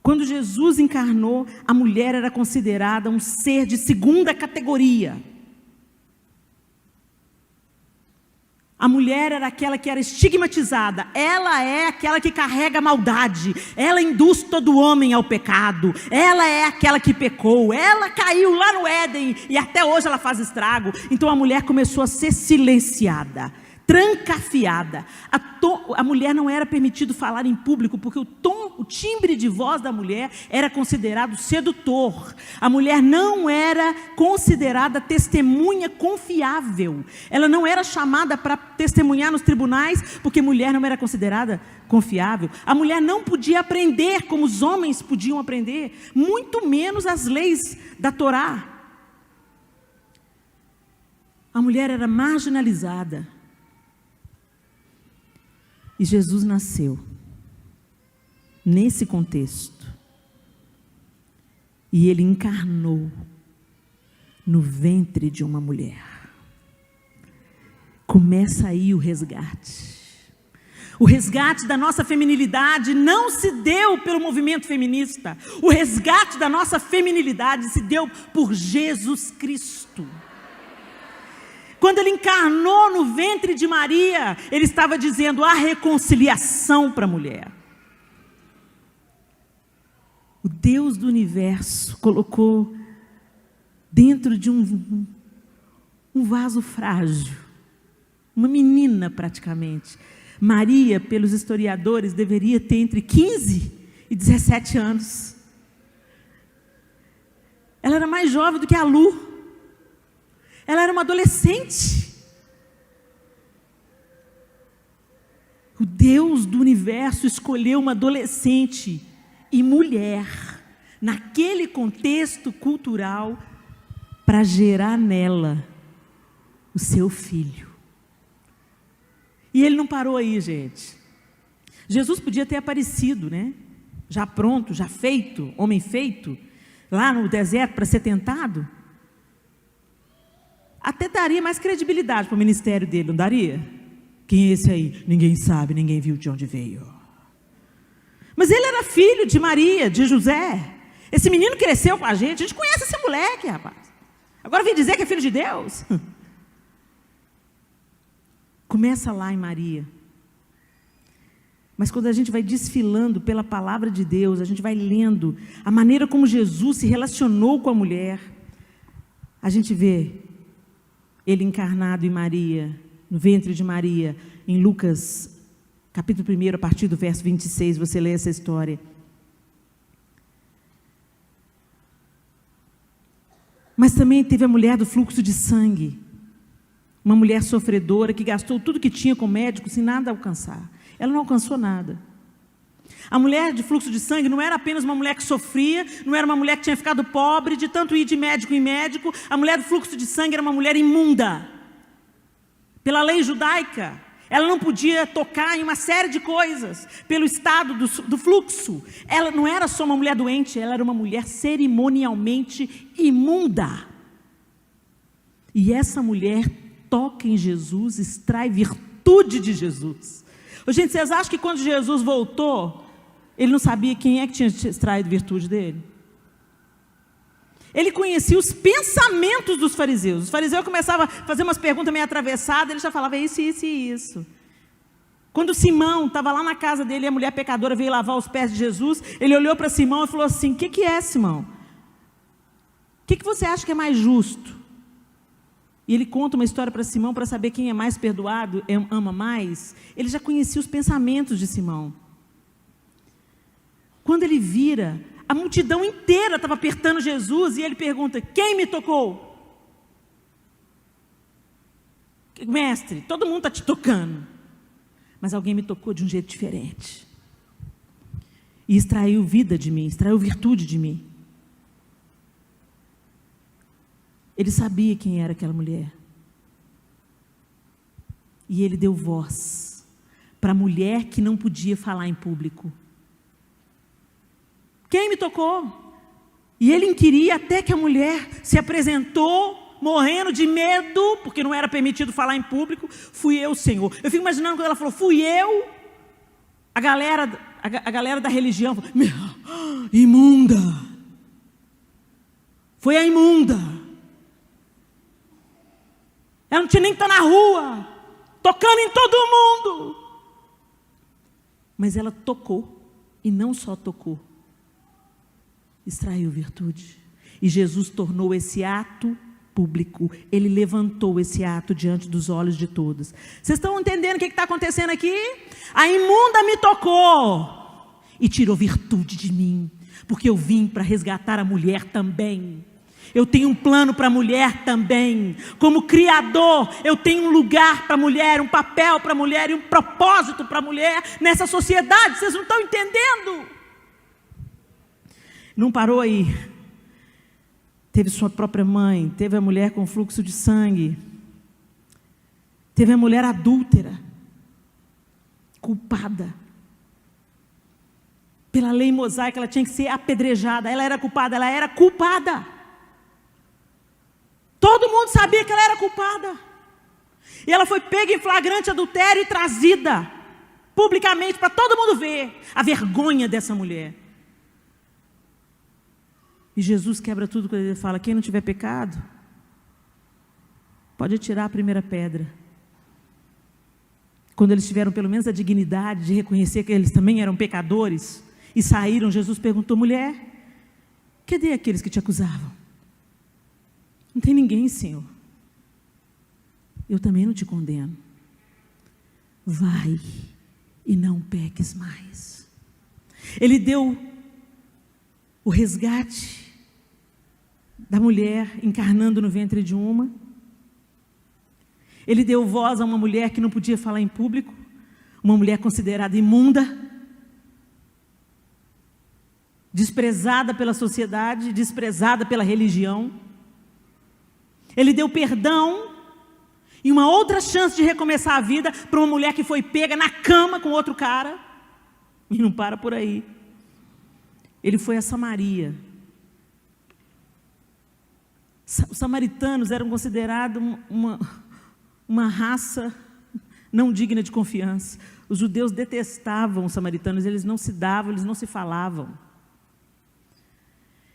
Quando Jesus encarnou, a mulher era considerada um ser de segunda categoria. A mulher era aquela que era estigmatizada. Ela é aquela que carrega a maldade. Ela induz todo homem ao pecado. Ela é aquela que pecou. Ela caiu lá no Éden e até hoje ela faz estrago. Então a mulher começou a ser silenciada, trancafiada. A mulher não era permitido falar em público, porque o timbre de voz da mulher era considerado sedutor. A mulher não era considerada testemunha confiável. Ela não era chamada para testemunhar nos tribunais, porque mulher não era considerada confiável. A mulher não podia aprender como os homens podiam aprender, muito menos as leis da Torá. A mulher era marginalizada. E Jesus nasceu nesse contexto. E ele encarnou no ventre de uma mulher. Começa aí o resgate. O resgate da nossa feminilidade não se deu pelo movimento feminista. O resgate da nossa feminilidade se deu por Jesus Cristo. Quando ele encarnou no ventre de Maria, ele estava dizendo a reconciliação para a mulher. O Deus do universo colocou dentro de um vaso frágil, uma menina praticamente. Maria, pelos historiadores, deveria ter entre 15 e 17 anos. Ela era mais jovem do que a Lu. Ela era uma adolescente. O Deus do universo escolheu uma adolescente e mulher, naquele contexto cultural, para gerar nela o seu filho. E ele não parou aí, gente. Jesus podia ter aparecido, né? Já pronto, já feito, homem feito, lá no deserto para ser tentado. Até daria mais credibilidade para o ministério dele, não daria? Quem é esse aí? Ninguém sabe, ninguém viu de onde veio. Mas ele era filho de Maria, de José. Esse menino cresceu com a gente conhece esse moleque, rapaz. Agora vem dizer que é filho de Deus? Começa lá em Maria. Mas quando a gente vai desfilando pela palavra de Deus, a gente vai lendo a maneira como Jesus se relacionou com a mulher, a gente vê ele encarnado em Maria, no ventre de Maria, em Lucas, capítulo 1, a partir do verso 26, você lê essa história. Mas também teve a mulher do fluxo de sangue, uma mulher sofredora que gastou tudo que tinha com médico sem nada alcançar. Ela não alcançou nada. A mulher de fluxo de sangue não era apenas uma mulher que sofria, não era uma mulher que tinha ficado pobre, de tanto ir de médico em médico. A mulher do fluxo de sangue era uma mulher imunda. Pela lei judaica, ela não podia tocar em uma série de coisas, pelo estado do fluxo. Ela não era só uma mulher doente, ela era uma mulher cerimonialmente imunda. E essa mulher toca em Jesus, extrai virtude de Jesus. Gente, vocês acham que quando Jesus voltou, ele não sabia quem é que tinha extraído virtude dele? Ele conhecia os pensamentos dos fariseus. Os fariseus começavam a fazer umas perguntas meio atravessadas, ele já falava isso, isso e isso. Quando Simão estava lá na casa dele, e a mulher pecadora veio lavar os pés de Jesus, ele olhou para Simão e falou assim: o que é, Simão? O que você acha que é mais justo? E ele conta uma história para Simão para saber quem é mais perdoado, ama mais. Ele já conhecia os pensamentos de Simão. Quando ele vira, a multidão inteira estava apertando Jesus e ele pergunta: quem me tocou? Mestre, todo mundo está te tocando, mas alguém me tocou de um jeito diferente e extraiu vida de mim, extraiu virtude de mim. Ele sabia quem era aquela mulher. E ele deu voz para a mulher que não podia falar em público. Quem me tocou? E ele inquiria até que a mulher se apresentou, morrendo de medo, porque não era permitido falar em público. Fui eu, Senhor. Eu fico imaginando quando ela falou, fui eu. A galera a galera da religião falou, imunda. Foi a imunda. Ela não tinha nem que estar na rua, tocando em todo mundo. Mas ela tocou, e não só tocou, extraiu virtude. E Jesus tornou esse ato público. Ele levantou esse ato diante dos olhos de todos. Vocês estão entendendo o que está acontecendo aqui? A imunda me tocou e tirou virtude de mim, porque eu vim para resgatar a mulher também. Eu tenho um plano para a mulher também. Como criador, eu tenho um lugar para a mulher, um papel para a mulher e um propósito para a mulher nessa sociedade. Vocês não estão entendendo? Não parou aí. Teve sua própria mãe, teve a mulher com fluxo de sangue, teve a mulher adúltera, culpada. Pela lei mosaica, ela tinha que ser apedrejada. Ela era culpada, ela era culpada. Todo mundo sabia que ela era culpada. E ela foi pega em flagrante adultério e trazida publicamente para todo mundo ver a vergonha dessa mulher. E Jesus quebra tudo quando ele fala, quem não tiver pecado, pode atirar a primeira pedra. Quando eles tiveram pelo menos a dignidade de reconhecer que eles também eram pecadores, e saíram, Jesus perguntou, mulher, cadê aqueles que te acusavam? Não tem ninguém, Senhor. Eu também não te condeno. Vai e não peques mais. Ele deu o resgate da mulher encarnando no ventre de uma. Ele deu voz a uma mulher que não podia falar em público, uma mulher considerada imunda, desprezada pela sociedade, desprezada pela religião. Ele deu perdão e uma outra chance de recomeçar a vida para uma mulher que foi pega na cama com outro cara. E não para por aí. Ele foi a Samaria. Os samaritanos eram considerados uma raça não digna de confiança. Os judeus detestavam os samaritanos, eles não se davam, eles não se falavam.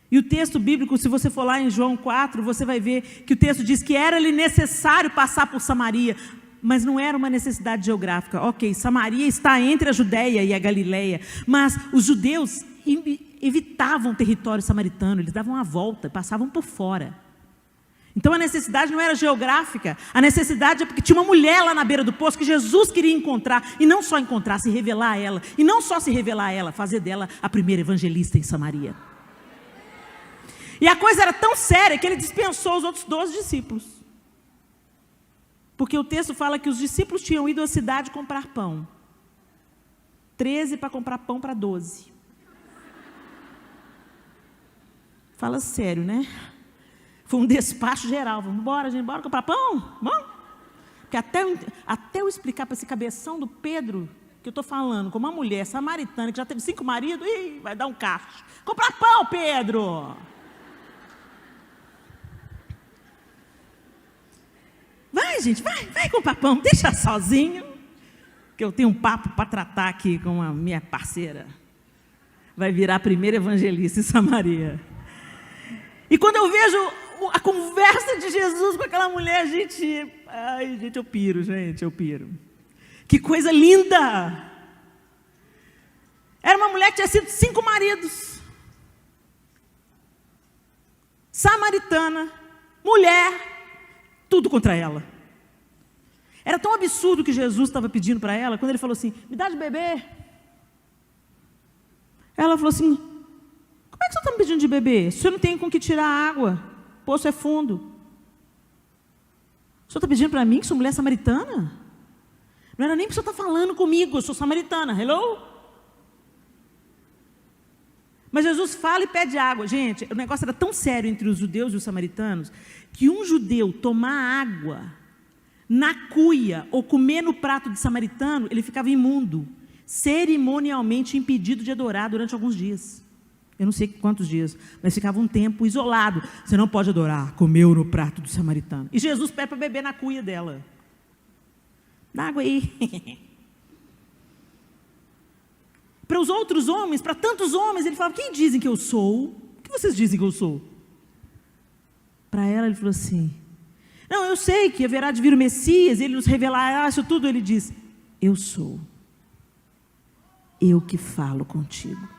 E o texto bíblico, se você for lá em João 4, você vai ver que o texto diz que era-lhe necessário passar por Samaria, mas não era uma necessidade geográfica. Ok, Samaria está entre a Judéia e a Galileia, mas os judeus evitavam o território samaritano, eles davam a volta, passavam por fora. Então a necessidade não era geográfica, a necessidade é porque tinha uma mulher lá na beira do poço que Jesus queria encontrar, e não só encontrar, se revelar a ela, e não só se revelar a ela, fazer dela a primeira evangelista em Samaria. E a coisa era tão séria que ele dispensou os outros 12 discípulos. Porque o texto fala que os discípulos tinham ido à cidade comprar pão. 13 para comprar pão para 12. Fala sério, né? Foi um despacho geral. Vamos embora, gente, bora comprar pão? Vamos? Porque até eu explicar para esse cabeção do Pedro, que eu estou falando, com uma mulher samaritana que já teve 5 maridos, vai dar um cacho. Comprar pão, Pedro! Vai, gente, vai comprar pão, deixa sozinho, que eu tenho um papo para tratar aqui com a minha parceira. Vai virar a primeira evangelista em Samaria. E quando eu vejo a conversa de Jesus com aquela mulher, gente, eu piro, gente, eu piro. Que coisa linda! Era uma mulher que tinha sido 5 maridos. Samaritana, mulher, tudo contra ela. Era tão absurdo que Jesus estava pedindo para ela, quando ele falou assim, me dá de beber. Ela falou assim, como é que você está me pedindo de beber? O senhor não tem com que tirar a água, o poço é fundo. O senhor está pedindo para mim que sou mulher samaritana? Não era nem para o senhor estar falando comigo, eu sou samaritana, hello? Mas Jesus fala e pede água. Gente, o negócio era tão sério entre os judeus e os samaritanos, que um judeu tomar água na cuia ou comer no prato de samaritano, ele ficava imundo, cerimonialmente impedido de adorar durante alguns dias. Eu não sei quantos dias, mas ficava um tempo isolado. Você não pode adorar, comeu no prato do samaritano. E Jesus pede para beber na cuia dela. Dá água aí. Para os outros homens, para tantos homens, ele falava: quem dizem que eu sou? O que vocês dizem que eu sou? Para ela ele falou assim: não, eu sei que haverá de vir o Messias, ele nos revelará isso tudo. Ele diz: eu sou, eu que falo contigo.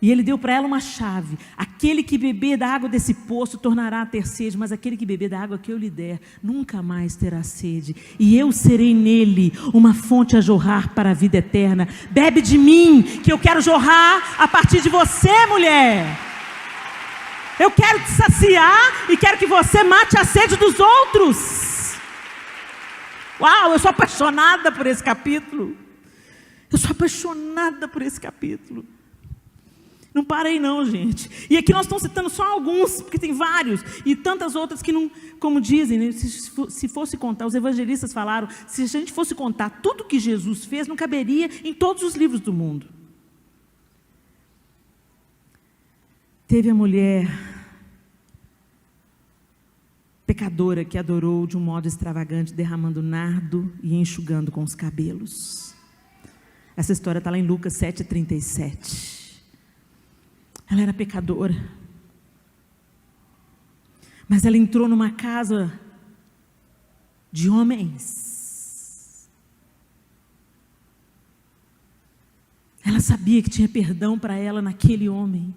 E ele deu para ela uma chave: aquele que beber da água desse poço tornará a ter sede, mas aquele que beber da água que eu lhe der nunca mais terá sede, e eu serei nele uma fonte a jorrar para a vida eterna. Bebe de mim, que eu quero jorrar a partir de você, mulher. Eu quero te saciar e quero que você mate a sede dos outros. Uau, eu sou apaixonada por esse capítulo. Eu sou apaixonada por esse capítulo. Não parei não, gente. E aqui nós estamos citando só alguns, porque tem vários, e tantas outras que não, como dizem, né, se fosse contar, os evangelistas falaram, se a gente fosse contar tudo que Jesus fez, não caberia em todos os livros do mundo. Teve a mulher pecadora que adorou de um modo extravagante, derramando nardo e enxugando com os cabelos. Essa história está lá em Lucas 7:37. Ela era pecadora, mas ela entrou numa casa de homens. Ela sabia que tinha perdão para ela naquele homem,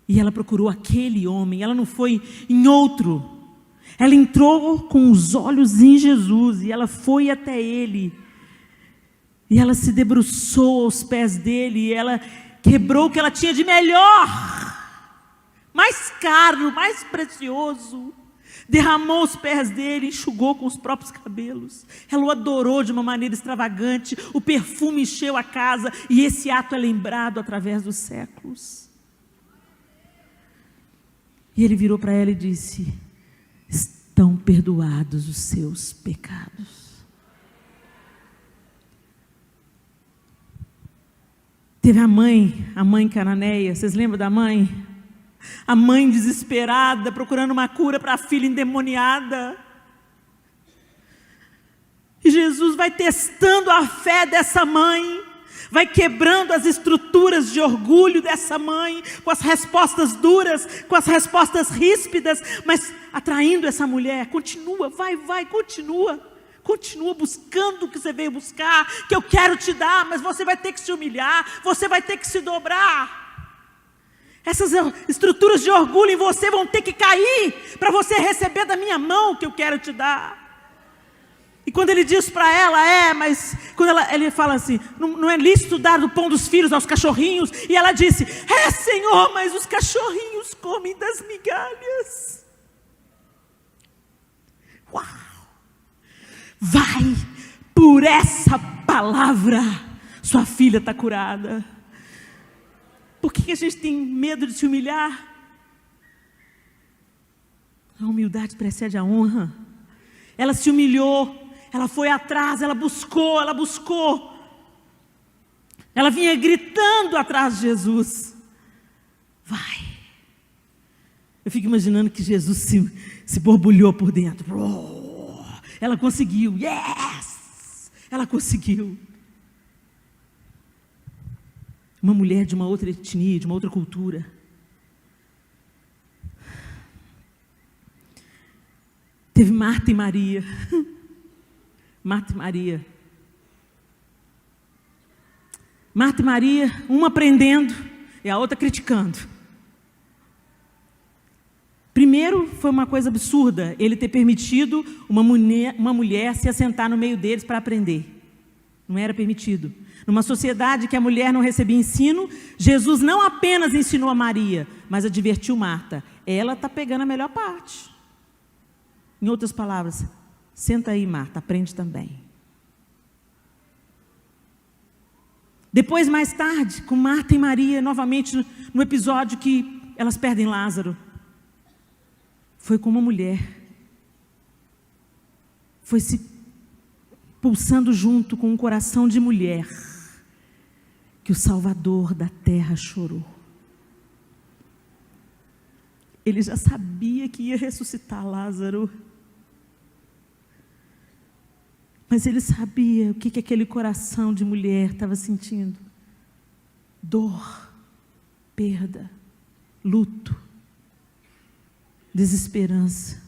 e ela procurou aquele homem. Ela não foi em outro, ela entrou com os olhos em Jesus, e ela foi até ele, e ela se debruçou aos pés dele, e ela quebrou o que ela tinha de melhor, mais caro, mais precioso, derramou os pés dele, enxugou com os próprios cabelos. Ela o adorou de uma maneira extravagante, o perfume encheu a casa, e esse ato é lembrado através dos séculos. E ele virou para ela e disse: estão perdoados os seus pecados. Teve a mãe cananeia. Vocês lembram da mãe? A mãe desesperada, procurando uma cura para a filha endemoniada. E Jesus vai testando a fé dessa mãe, vai quebrando as estruturas de orgulho dessa mãe, com as respostas duras, com as respostas ríspidas, mas atraindo essa mulher. Continua, continua buscando o que você veio buscar, que eu quero te dar, mas você vai ter que se humilhar, você vai ter que se dobrar. Essas estruturas de orgulho em você vão ter que cair, para você receber da minha mão o que eu quero te dar. E quando ele diz para ela, mas quando ele fala assim, não é lícito dar do pão dos filhos aos cachorrinhos, e ela disse: Senhor, mas os cachorrinhos comem das migalhas. Uau! Vai, por essa palavra, sua filha está curada. Por que a gente tem medo de se humilhar? A humildade precede a honra. Ela se humilhou, ela foi atrás, ela buscou. Ela vinha gritando atrás de Jesus: vai. Eu fico imaginando que Jesus se borbulhou por dentro. Ela conseguiu, yes! Ela conseguiu. Uma mulher de uma outra etnia, de uma outra cultura. Teve Marta e Maria. Marta e Maria. Marta e Maria, uma aprendendo e a outra criticando. Primeiro, foi uma coisa absurda ele ter permitido uma mulher se assentar no meio deles para aprender. Não era permitido. Numa sociedade que a mulher não recebia ensino, Jesus não apenas ensinou a Maria, mas advertiu Marta: ela está pegando a melhor parte. Em outras palavras, senta aí, Marta, aprende também. Depois, mais tarde, com Marta e Maria, novamente no episódio que elas perdem Lázaro, foi com uma mulher, foi se pulsando junto com um coração de mulher, que o Salvador da terra chorou. Ele já sabia que ia ressuscitar Lázaro. Mas ele sabia o que aquele coração de mulher estava sentindo. Dor, perda, luto, desesperança.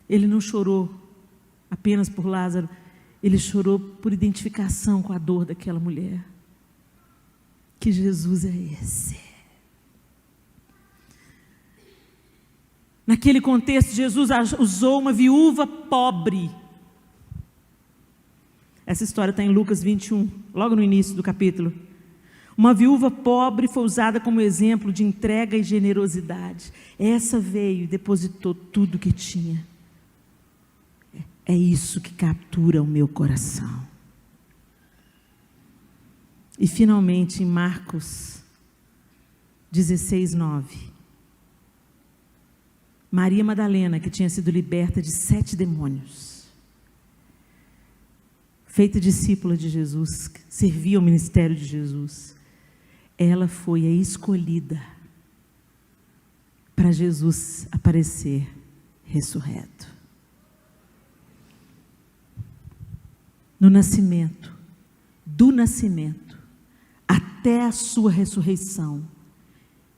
Ele não chorou apenas por Lázaro, ele chorou por identificação com a dor daquela mulher. Que Jesus é esse? Naquele contexto, Jesus usou uma viúva pobre. Essa história está em Lucas 21, logo no início do capítulo. Uma viúva pobre foi usada como exemplo de entrega e generosidade. Essa veio e depositou tudo que tinha. É isso que captura o meu coração. E finalmente, em Marcos 16, 9. Maria Madalena, que tinha sido liberta de 7 demônios, feita discípula de Jesus, servia ao ministério de Jesus, ela foi a escolhida para Jesus aparecer ressurreto. No nascimento, do nascimento, até a sua ressurreição,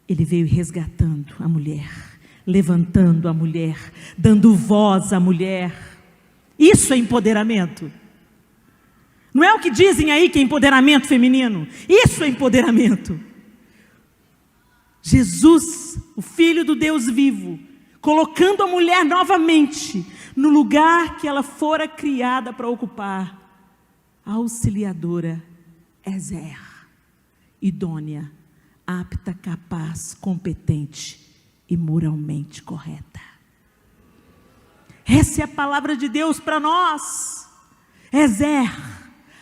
ele veio resgatando a mulher, levantando a mulher, dando voz à mulher. Isso é empoderamento. Não é o que dizem aí que é empoderamento feminino. Isso é empoderamento. Jesus, o Filho do Deus vivo, colocando a mulher novamente no lugar que ela fora criada para ocupar. Auxiliadora, Ezer, idônea, apta, capaz, competente e moralmente correta. Essa é a palavra de Deus para nós. Ezer,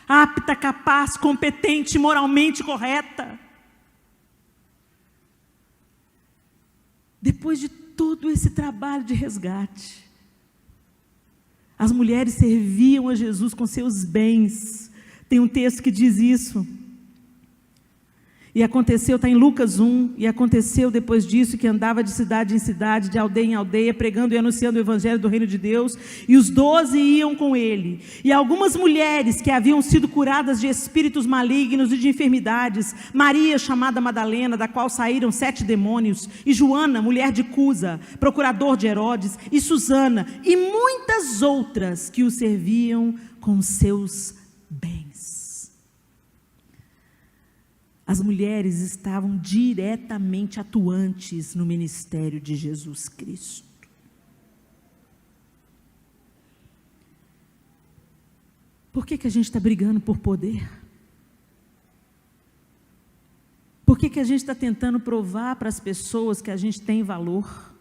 apta, capaz, competente e moralmente correta. Depois de todo esse trabalho de resgate, as mulheres serviam a Jesus com seus bens. Tem um texto que diz isso. E aconteceu, está em Lucas 1, e aconteceu depois disso que andava de cidade em cidade, de aldeia em aldeia, pregando e anunciando o evangelho do reino de Deus, e os 12 iam com ele. E algumas mulheres que haviam sido curadas de espíritos malignos e de enfermidades, Maria, chamada Madalena, da qual saíram 7 demônios, e Joana, mulher de Cusa, procurador de Herodes, e Susana, e muitas outras que o serviam com seus bens. As mulheres estavam diretamente atuantes no ministério de Jesus Cristo. Por que a gente está brigando por poder? Por que a gente está tentando provar para as pessoas que a gente tem valor?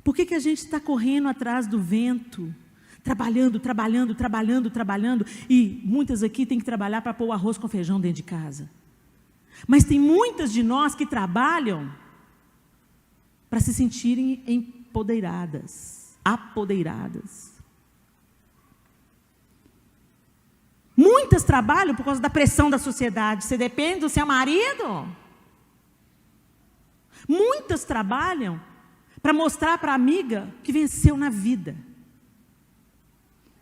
Por que a gente está correndo atrás do vento? Trabalhando, e muitas aqui têm que trabalhar para pôr o arroz com feijão dentro de casa. Mas tem muitas de nós que trabalham para se sentirem empoderadas, apoderadas. Muitas trabalham por causa da pressão da sociedade. Você depende do seu marido? Muitas trabalham para mostrar para a amiga que venceu na vida.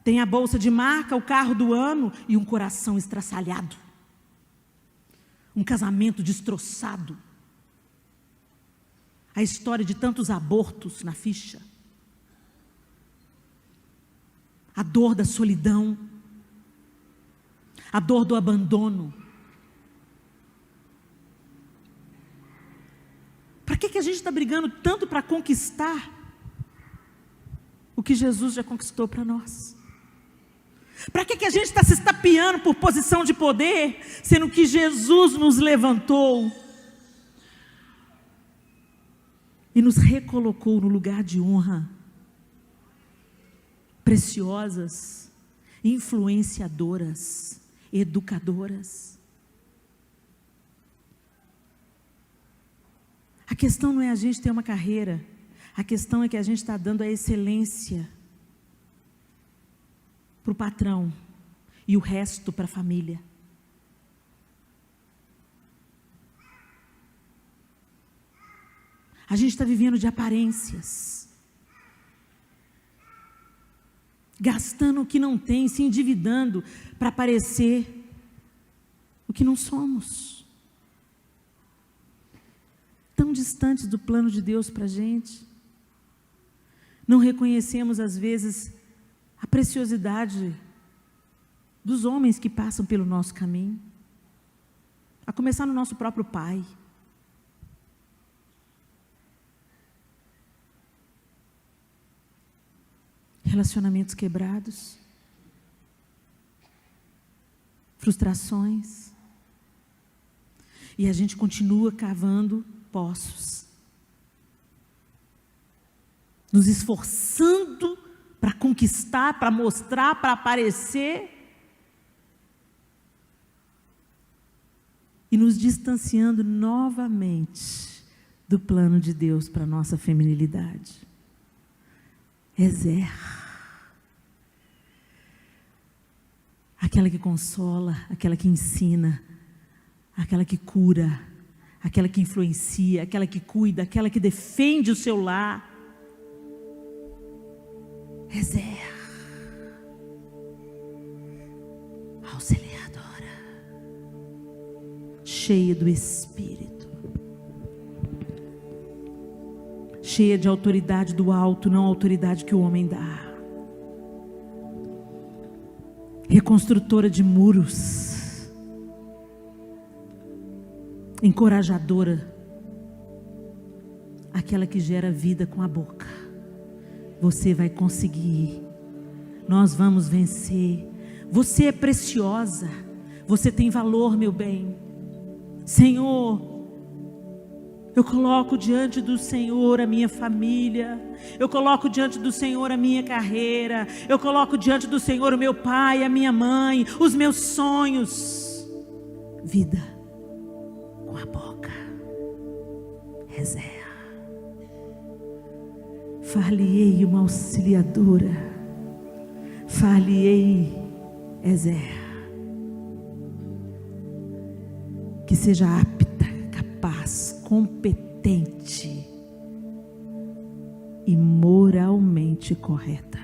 Tem a bolsa de marca, o carro do ano e um coração estraçalhado. Um casamento destroçado. A história de tantos abortos na ficha. A dor da solidão. A dor do abandono. Para que a gente está brigando tanto para conquistar o que Jesus já conquistou para nós? Para que a gente está se estapeando por posição de poder, sendo que Jesus nos levantou e nos recolocou no lugar de honra, preciosas, influenciadoras, educadoras? A questão não é a gente ter uma carreira, a questão é que a gente está dando a excelência para o patrão e o resto para a família. A gente está vivendo de aparências. gastando o que não tem, se endividando para parecer o que não somos. Tão distantes do plano de Deus para a gente. Não reconhecemos, às vezes, a preciosidade dos homens que passam pelo nosso caminho, a começar no nosso próprio pai. Relacionamentos quebrados, frustrações, e a gente continua cavando poços, nos esforçando para conquistar, para mostrar, para aparecer, e nos distanciando novamente do plano de Deus para a nossa feminilidade. Ezer, aquela que consola, aquela que ensina, aquela que cura, aquela que influencia, aquela que cuida, aquela que defende o seu lar. Ezer, auxiliadora, cheia do Espírito, cheia de autoridade do alto, não a autoridade que o homem dá. Reconstrutora de muros, encorajadora, aquela que gera vida com a boca. Você vai conseguir, nós vamos vencer. Você é preciosa, você tem valor, meu bem. Senhor, eu coloco diante do Senhor a minha família, eu coloco diante do Senhor a minha carreira, eu coloco diante do Senhor o meu pai, a minha mãe, os meus sonhos. Vida com a boca. Ezer. Far-lhe-ei uma auxiliadora, far-lhe-ei, Ezer, que seja apta, capaz, competente e moralmente correta.